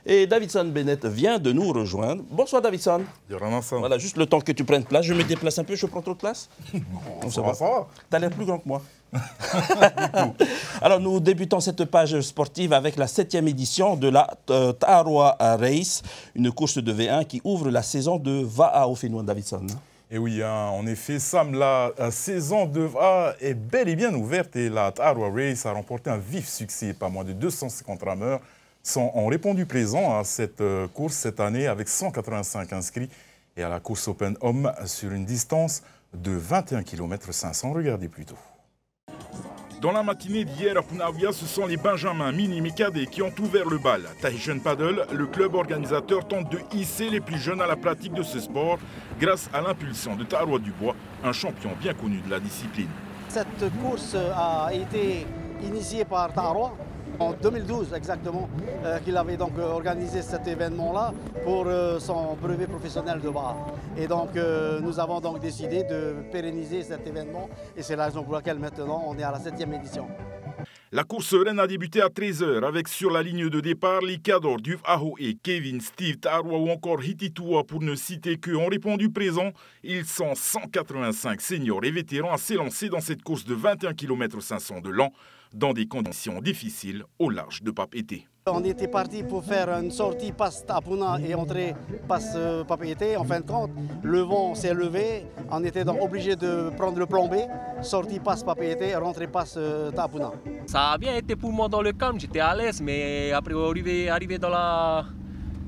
Et Davidson Bennett vient de nous rejoindre. Bonsoir Davidson. Voilà, juste le temps que tu prennes place. Je me déplace un peu, je prends trop de place. Non, ça va. Tu as l'air plus grand que moi. Alors nous débutons cette page sportive avec la 7e édition de la Ta'aroa Race, une course de V1 qui ouvre la saison de VAA au Fénois, Davidson. Et oui, en effet, Sam, la saison de VAA est bel et bien ouverte et la Ta'aroa Race a remporté un vif succès. Pas moins de 250 rameurs ont répondu présent à cette course cette année avec 185 inscrits et à la course Open Homme sur une distance de 21 km 500. Regardez plutôt. Dans la matinée d'hier à Punavia, ce sont les Benjamins, Minimes et Cadets qui ont ouvert le bal. Tahitian Paddle, le club organisateur, tente de hisser les plus jeunes à la pratique de ce sport grâce à l'impulsion de Ta'aroa Dubois, un champion bien connu de la discipline. Cette course a été initiée par Ta'aroa en 2012 exactement, qu'il avait donc organisé cet événement-là pour son brevet professionnel de VAA. Et donc nous avons donc décidé de pérenniser cet événement et c'est la raison pour laquelle maintenant on est à la 7e édition. La course sereine a débuté à 13h avec sur la ligne de départ les cadors Duv Aho et Kevin, Steve, Ta'aroa ou encore Hititua pour ne citer qu'eux ont répondu présent. Ils sont 185 seniors et vétérans à s'élancer dans cette course de 21 km 500 de l'an dans des conditions difficiles au large de Papeete. On était parti pour faire une sortie passe Tapuna et entrée passe Papeete. En fin de compte, le vent s'est levé. On était donc obligé de prendre le plan B, sortie passe Papeete, rentrée passe Tapuna. Ça a bien été pour moi dans le calme, j'étais à l'aise, mais après arrivé dans la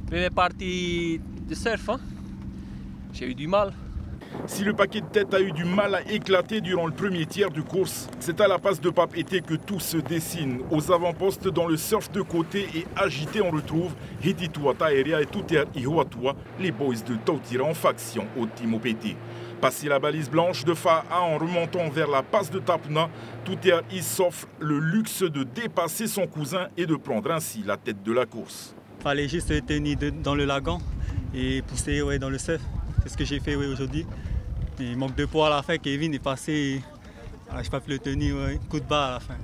première partie de surf, j'ai eu du mal. Si le paquet de tête a eu du mal à éclater durant le premier tiers de course, c'est à la passe de Papeete que tout se dessine. Aux avant-postes, dans le surf de côté et agité, on retrouve Hititua Taerea et Tutea Ihoatua, les boys de Tautira en faction au Timopete. Passer la balise blanche de FAA en remontant vers la passe de Tapuna, Tutea s'offre le luxe de dépasser son cousin et de prendre ainsi la tête de la course. Il fallait juste tenir dans le lagon et pousser dans le surf. C'est ce que j'ai fait aujourd'hui. Il manque de poids à la fin. Kevin est passé, je n'ai pas pu le tenir, coup de barre à la fin.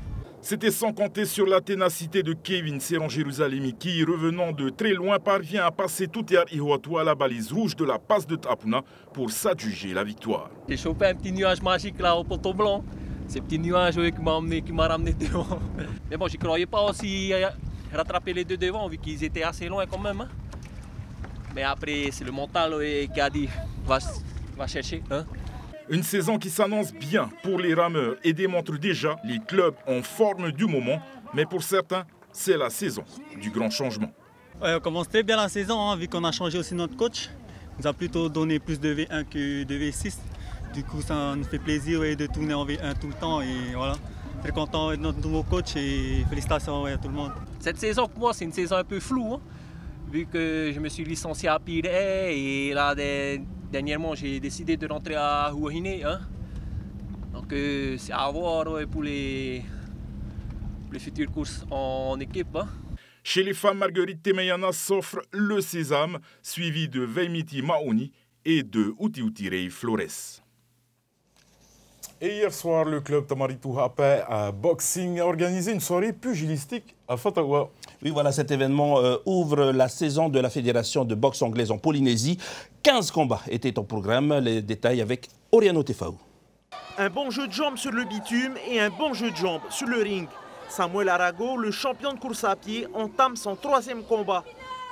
C'était sans compter sur la ténacité de Kevin Serran Jérusalemi qui, revenant de très loin, parvient à passer Tutea Ihoatua à la balise rouge de la passe de Tapuna pour s'adjuger la victoire. J'ai chopé un petit nuage magique là au poteau blanc. Ce petit nuage qui m'a ramené devant. Mais bon, je ne croyais pas aussi rattraper les deux devant vu qu'ils étaient assez loin quand même. Mais après, c'est le mental qui a dit va chercher. Une saison qui s'annonce bien pour les rameurs et démontre déjà les clubs en forme du moment. Mais pour certains, c'est la saison du grand changement. Ouais, on commence très bien la saison, vu qu'on a changé aussi notre coach. Il nous a plutôt donné plus de V1 que de V6. Du coup, ça nous fait plaisir de tourner en V1 tout le temps. Et voilà, très content de notre nouveau coach et félicitations à tout le monde. Cette saison, pour moi, c'est une saison un peu floue. Vu que je me suis licencié à Pirée et là, dernièrement, j'ai décidé de rentrer à Huahine. Donc, c'est à voir pour les futures courses en équipe. Chez les femmes, Marguerite Temeyana s'offre le sésame, suivi de Veimiti Maoni et de Utiutirei Flores. Et hier soir, le club Tamaritu Hape à Boxing a organisé une soirée pugilistique à Fatawa. Oui, voilà, cet événement ouvre la saison de la Fédération de boxe anglaise en Polynésie. 15 combats étaient au programme. Les détails avec Oriano Tefao. Un bon jeu de jambes sur le bitume et un bon jeu de jambes sur le ring. Samuel Arago, le champion de course à pied, entame son 3e combat.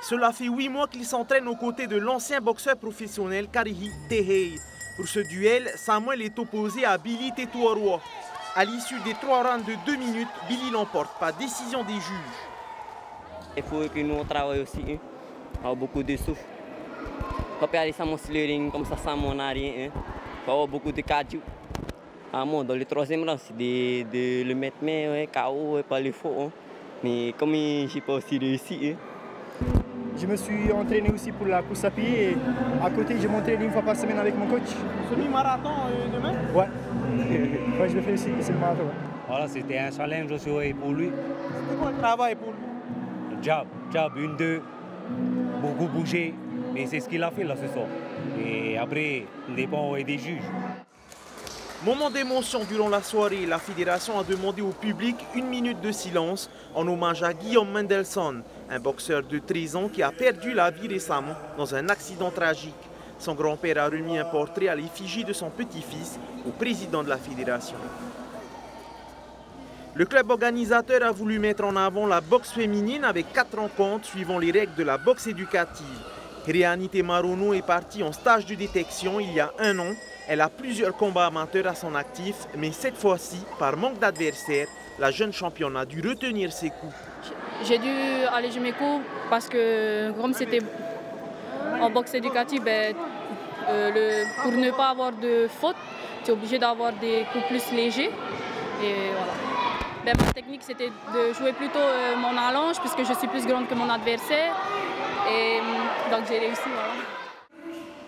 Cela fait 8 mois qu'il s'entraîne aux côtés de l'ancien boxeur professionnel Karihi Tehei. Pour ce duel, Samuel est opposé à Billy Tetuarua. À l'issue des 3 rounds de 2 minutes, Billy l'emporte par décision des juges. Il faut que nous travaillions aussi, avoir beaucoup de souffle. Quand on aller sur le ring comme ça, sans mon rien, il faut avoir beaucoup de cardio. Dans le 3e round, c'est de le mettre KO par les faux. Mais comme je n'ai pas aussi réussi. Je me suis entraîné aussi pour la course à pied et à côté, je m'entraîne une fois par semaine avec mon coach. Semi-marathon demain? Ouais. Ouais, je le fais aussi, c'est le marathon. Ouais. Voilà, c'était un challenge aussi pour lui. C'était quoi le travail pour lui? Jab, 1, 2, beaucoup bouger. Mais c'est ce qu'il a fait là ce soir. Et après, il dépend des juges. Moment d'émotion durant la soirée, la fédération a demandé au public 1 minute de silence en hommage à Guillaume Mendelssohn, un boxeur de 13 ans qui a perdu la vie récemment dans un accident tragique. Son grand-père a remis un portrait à l'effigie de son petit-fils au président de la fédération. Le club organisateur a voulu mettre en avant la boxe féminine avec 4 rencontres suivant les règles de la boxe éducative. Rianite Marono est partie en stage de détection il y a 1 an. Elle a plusieurs combats amateurs à son actif, mais cette fois-ci, par manque d'adversaires, la jeune championne a dû retenir ses coups. J'ai dû alléger mes coups parce que comme c'était en boxe éducative, pour ne pas avoir de faute, tu es obligé d'avoir des coups plus légers. Et voilà. Ma technique, c'était de jouer plutôt mon allonge puisque je suis plus grande que mon adversaire. Et donc j'ai réussi. Voilà.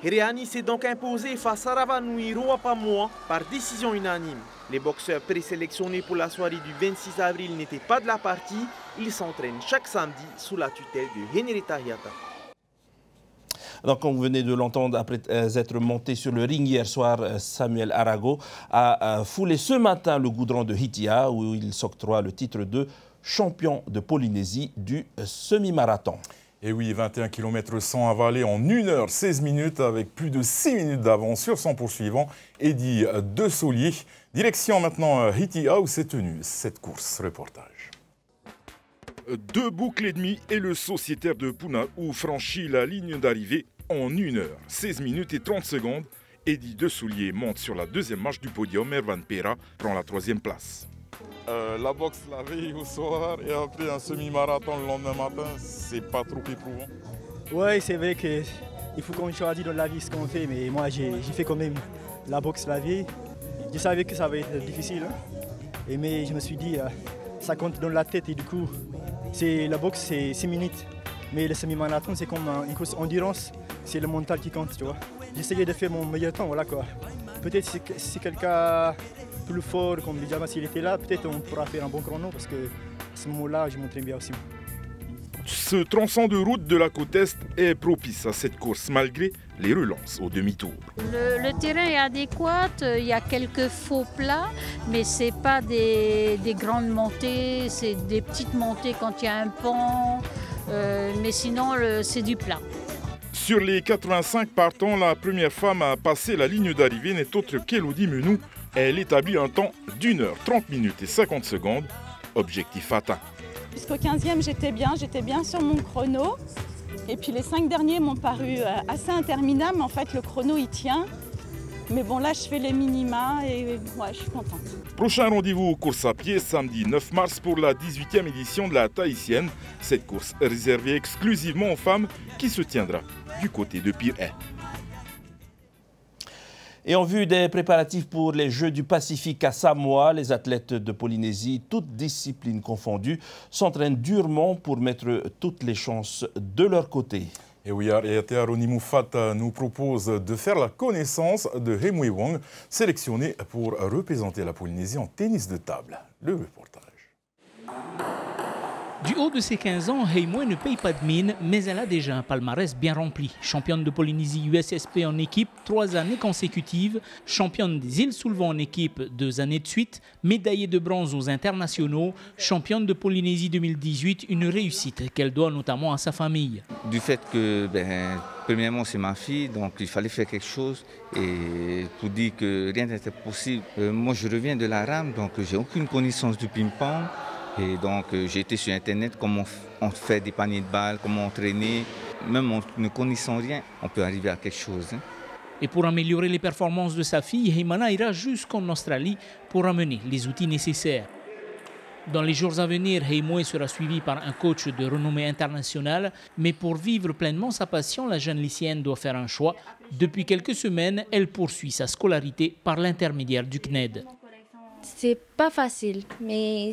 Riani s'est donc imposé face à Ravanui Roapamoa par décision unanime. Les boxeurs présélectionnés pour la soirée du 26 avril n'étaient pas de la partie. Ils s'entraînent chaque samedi sous la tutelle de Henrietta Hiata. Donc, comme vous venez de l'entendre, après être monté sur le ring hier soir, Samuel Arago a foulé ce matin le goudron de Hitia où il s'octroie le titre de champion de Polynésie du semi-marathon. Et oui, 21 km 100 avalés en 1 h 16 minutes avec plus de 6 minutes d'avance sur son poursuivant, Eddy De Solier. Direction maintenant Hitia où s'est tenue cette course. Reportage. 2 boucles et demie et le sociétaire de Puna'u franchit la ligne d'arrivée en 1 h 16 minutes et 30 secondes. Eddy De Solier monte sur la 2e marche du podium. Ervan Pera prend la 3e place. La boxe la veille au soir et après un semi-marathon le lendemain matin, c'est pas trop éprouvant? Oui, c'est vrai qu'il faut qu'on choisisse dans la vie ce qu'on fait, mais moi j'ai fait quand même la boxe la veille. Je savais que ça va être difficile, hein. Mais je me suis dit, ça compte dans la tête et du coup, la boxe c'est 6 minutes. Mais le semi-marathon c'est comme une course endurance, c'est le mental qui compte, tu vois. J'essayais de faire mon meilleur temps, voilà quoi. Peut-être si quelqu'un plus fort, comme Bijama, s'il était là, peut-être on pourra faire un bon chrono parce que à ce moment-là, je m'entraîne bien aussi. Ce tronçon de route de la côte Est est propice à cette course malgré les relances au demi-tour. Le terrain est adéquat, il y a quelques faux plats, mais ce n'est pas des grandes montées, c'est des petites montées quand il y a un pont, mais sinon c'est du plat. Sur les 85 partants, la première femme à passer la ligne d'arrivée n'est autre qu'Elodie Menou. Elle établit un temps d'1 h 30 minutes et 50 secondes. Objectif atteint. Jusqu'au 15e, j'étais bien sur mon chrono. Et puis les 5 derniers m'ont paru assez interminables. En fait, le chrono, il tient. Mais bon, là, je fais les minima et ouais, je suis contente. Prochain rendez-vous aux courses à pied, samedi 9 mars pour la 18e édition de la Tahitienne. Cette course est réservée exclusivement aux femmes qui se tiendra du côté de Pirée. Et en vue des préparatifs pour les Jeux du Pacifique à Samoa, les athlètes de Polynésie, toutes disciplines confondues, s'entraînent durement pour mettre toutes les chances de leur côté. Et oui, Aroni Moufat nous propose de faire la connaissance de Hemui Wong, sélectionné pour représenter la Polynésie en tennis de table. Le reportage. Du haut de ses 15 ans, Hemui ne paye pas de mine, mais elle a déjà un palmarès bien rempli. Championne de Polynésie USSP en équipe 3 années consécutives, championne des îles Soulevant en équipe 2 années de suite, médaillée de bronze aux internationaux, championne de Polynésie 2018, une réussite qu'elle doit notamment à sa famille. Du fait que, premièrement, c'est ma fille, donc il fallait faire quelque chose. Et pour dire que rien n'était possible, moi je reviens de la rame, donc j'ai aucune connaissance du ping-pong. Et donc j'ai été sur Internet, comment on fait des paniers de balles, comment entraîner. Même en ne connaissant rien, on peut arriver à quelque chose. Et pour améliorer les performances de sa fille, Heimana ira jusqu'en Australie pour amener les outils nécessaires. Dans les jours à venir, Hemui sera suivie par un coach de renommée internationale. Mais pour vivre pleinement sa passion, la jeune lycéenne doit faire un choix. Depuis quelques semaines, elle poursuit sa scolarité par l'intermédiaire du CNED. C'est pas facile, mais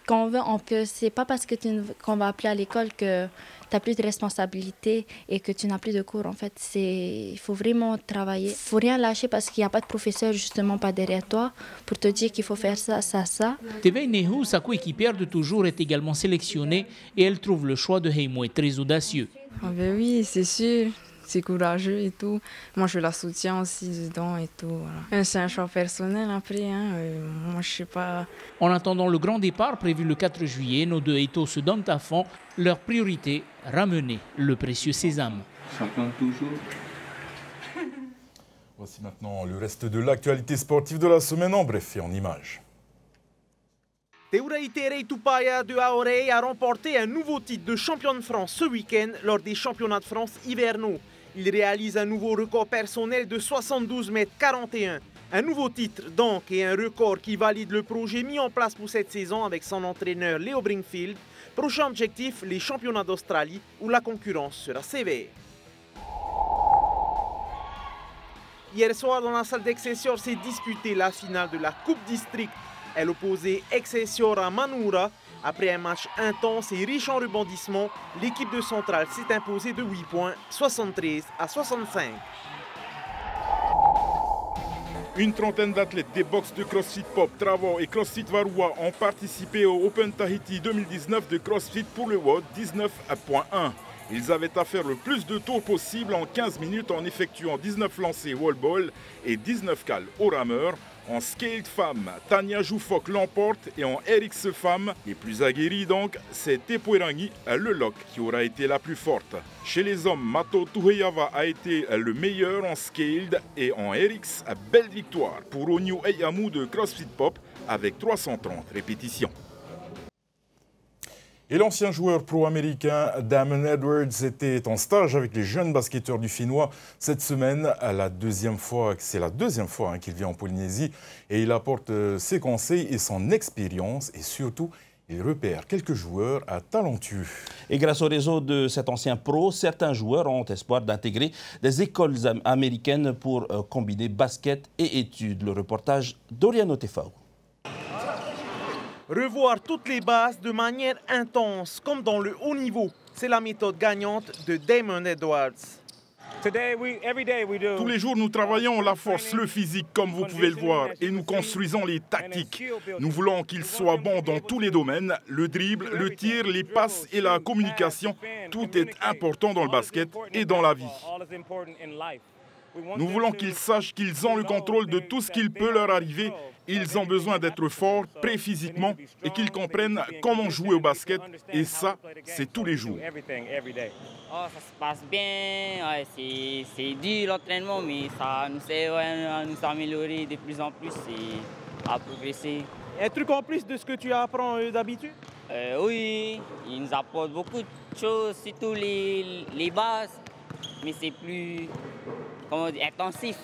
quand on veut, on peut. C'est pas parce que qu'on va appeler à l'école que tu n'as plus de responsabilité et que tu n'as plus de cours. En fait, il faut vraiment travailler. Il ne faut rien lâcher parce qu'il n'y a pas de professeur justement pas derrière toi pour te dire qu'il faut faire ça, ça, ça. Tevei Nehu, sa coéquipière de toujours, est également sélectionnée et elle trouve le choix de Hemui très audacieux. Ah ben oui, c'est sûr. c'est courageux et tout. Moi, je la soutiens aussi dedans et tout. Voilà. C'est un choix personnel après. Moi, je sais pas. En attendant le grand départ prévu le 4 juillet, nos deux Eto'o se donnent à fond. Leur priorité, ramener le précieux sésame. Champion toujours. Voici maintenant le reste de l'actualité sportive de la semaine en bref et en images. Teura Terei Tupaya de Aorei a remporté un nouveau titre de champion de France ce week-end lors des championnats de France hivernaux. Il réalise un nouveau record personnel de 72 mètres 41. Un nouveau titre donc et un record qui valide le projet mis en place pour cette saison avec son entraîneur Leo Bringfield. Prochain objectif, les championnats d'Australie où la concurrence sera sévère. Hier soir, dans la salle d'Excelsior, s'est disputée la finale de la Coupe District. Elle opposait Excelsior à Manoura. Après un match intense et riche en rebondissements, l'équipe de Centrale s'est imposée de 8 points, 73 à 65. Une trentaine d'athlètes des box de CrossFit Pop, Travor et CrossFit Varoua ont participé au Open Tahiti 2019 de CrossFit pour le WOD 19.1. Ils avaient à faire le plus de tours possible en 15 minutes en effectuant 19 lancers wall ball et 19 cales au rameur. En scaled femme, Tania Joufok l'emporte et en RX femme, les plus aguerris donc, c'est Tepoerangi, le lock, qui aura été la plus forte. Chez les hommes, Mato Tuheyava a été le meilleur en scaled et en RX, belle victoire pour Onyu Eyamu de CrossFit Pop avec 330 répétitions. Et l'ancien joueur pro-américain Damon Edwards était en stage avec les jeunes basketteurs du Finnois cette semaine. C'est la deuxième fois qu'il vient en Polynésie et il apporte ses conseils et son expérience et surtout il repère quelques joueurs talentueux. Et grâce au réseau de cet ancien pro, certains joueurs ont espoir d'intégrer des écoles américaines pour combiner basket et études. Le reportage d'Oriano Tefao. Revoir toutes les bases de manière intense, comme dans le haut niveau. C'est la méthode gagnante de Damon Edwards. Tous les jours, nous travaillons la force, le physique, comme vous pouvez le voir, et nous construisons les tactiques. Nous voulons qu'ils soient bons dans tous les domaines, le dribble, le tir, les passes et la communication. Tout est important dans le basket et dans la vie. Nous voulons qu'ils sachent qu'ils ont le contrôle de tout ce qu'il peut leur arriver. Ils ont besoin d'être forts, prêts physiquement et qu'ils comprennent comment jouer au basket. Et ça, c'est tous les jours. Ça se passe bien, c'est dur l'entraînement, mais ça nous sert à nous améliorer de plus en plus et à progresser. Un truc en plus de ce que tu apprends d'habitude? Oui, ils nous apportent beaucoup de choses, surtout les bases, mais c'est plus intensif.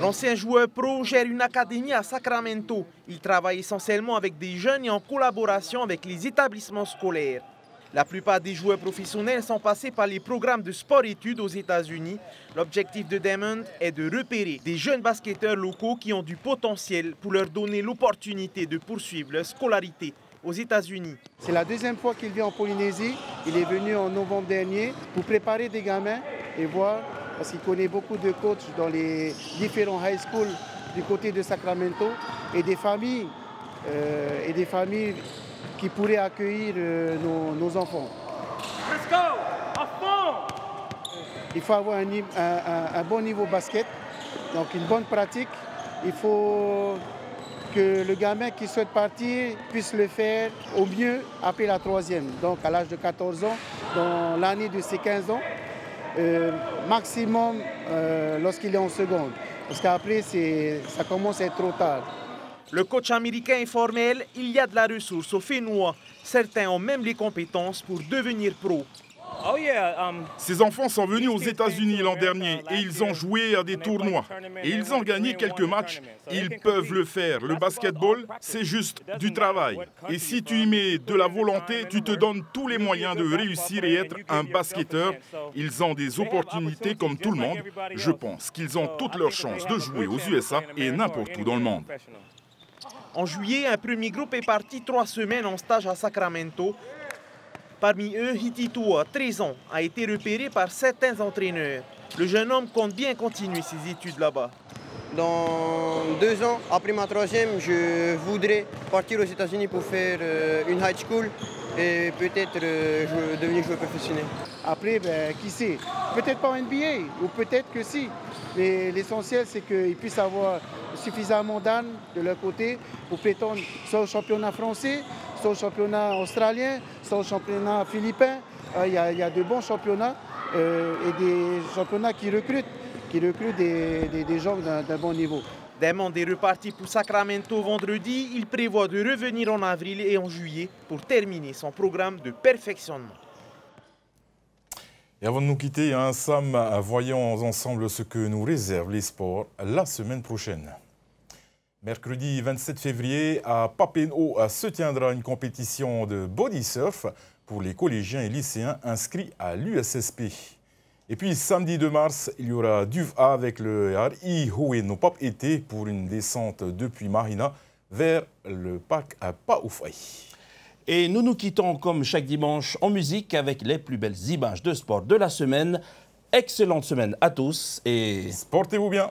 L'ancien joueur pro gère une académie à Sacramento. Il travaille essentiellement avec des jeunes et en collaboration avec les établissements scolaires. La plupart des joueurs professionnels sont passés par les programmes de sport-études aux États-Unis. L'objectif de Damon est de repérer des jeunes basketteurs locaux qui ont du potentiel pour leur donner l'opportunité de poursuivre leur scolarité aux États-Unis. C'est la deuxième fois qu'il vient en Polynésie. Il est venu en novembre dernier pour préparer des gamins et voir, parce qu'il connaît beaucoup de coachs dans les différents high schools du côté de Sacramento et des familles qui pourraient accueillir nos enfants. Let's go! À fond! Il faut avoir un bon niveau basket, donc une bonne pratique. Il faut que le gamin qui souhaite partir puisse le faire au mieux après la troisième, donc à l'âge de 14 ans, dans l'année de ses 15 ans, maximum lorsqu'il est en seconde, parce qu'après ça commence à être trop tard. Le coach américain est formel, il y a de la ressource au Finnois. Certains ont même les compétences pour devenir pro. Ces enfants sont venus aux États-Unis l'an dernier et ils ont joué à des tournois. Et ils ont gagné quelques matchs. Ils peuvent le faire. Le basketball, c'est juste du travail. Et si tu y mets de la volonté, tu te donnes tous les moyens de réussir et être un basketteur. Ils ont des opportunités comme tout le monde. Je pense qu'ils ont toutes leurs chances de jouer aux USA et n'importe où dans le monde. En juillet, un premier groupe est parti 3 semaines en stage à Sacramento. Parmi eux, Hititua, 13 ans, a été repéré par certains entraîneurs. Le jeune homme compte bien continuer ses études là-bas. Dans 2 ans, après ma troisième, je voudrais partir aux États-Unis pour faire une high school et peut-être devenir joueur professionnel. Après, qui sait, Peut-être pas en NBA, ou peut-être que si. Mais l'essentiel, c'est qu'ils puissent avoir suffisamment d'âme de leur côté pour prétendre soit au championnat français, soit au championnat australien, soit au championnat philippin. Il y a de bons championnats et des championnats qui recrutent des gens d'un bon niveau. Damon est reparti pour Sacramento vendredi. Il prévoit de revenir en avril et en juillet pour terminer son programme de perfectionnement. Et avant de nous quitter, Sam, voyons ensemble ce que nous réservent les sports la semaine prochaine. Mercredi 27 février, à Papineau se tiendra une compétition de body surf pour les collégiens et lycéens inscrits à l'USSP. Et puis samedi 2 mars, il y aura Duva avec le Ihoe no Pop été pour une descente depuis Marina vers le parc à Paoufai. Et nous nous quittons comme chaque dimanche en musique avec les plus belles images de sport de la semaine. Excellente semaine à tous et portez-vous bien.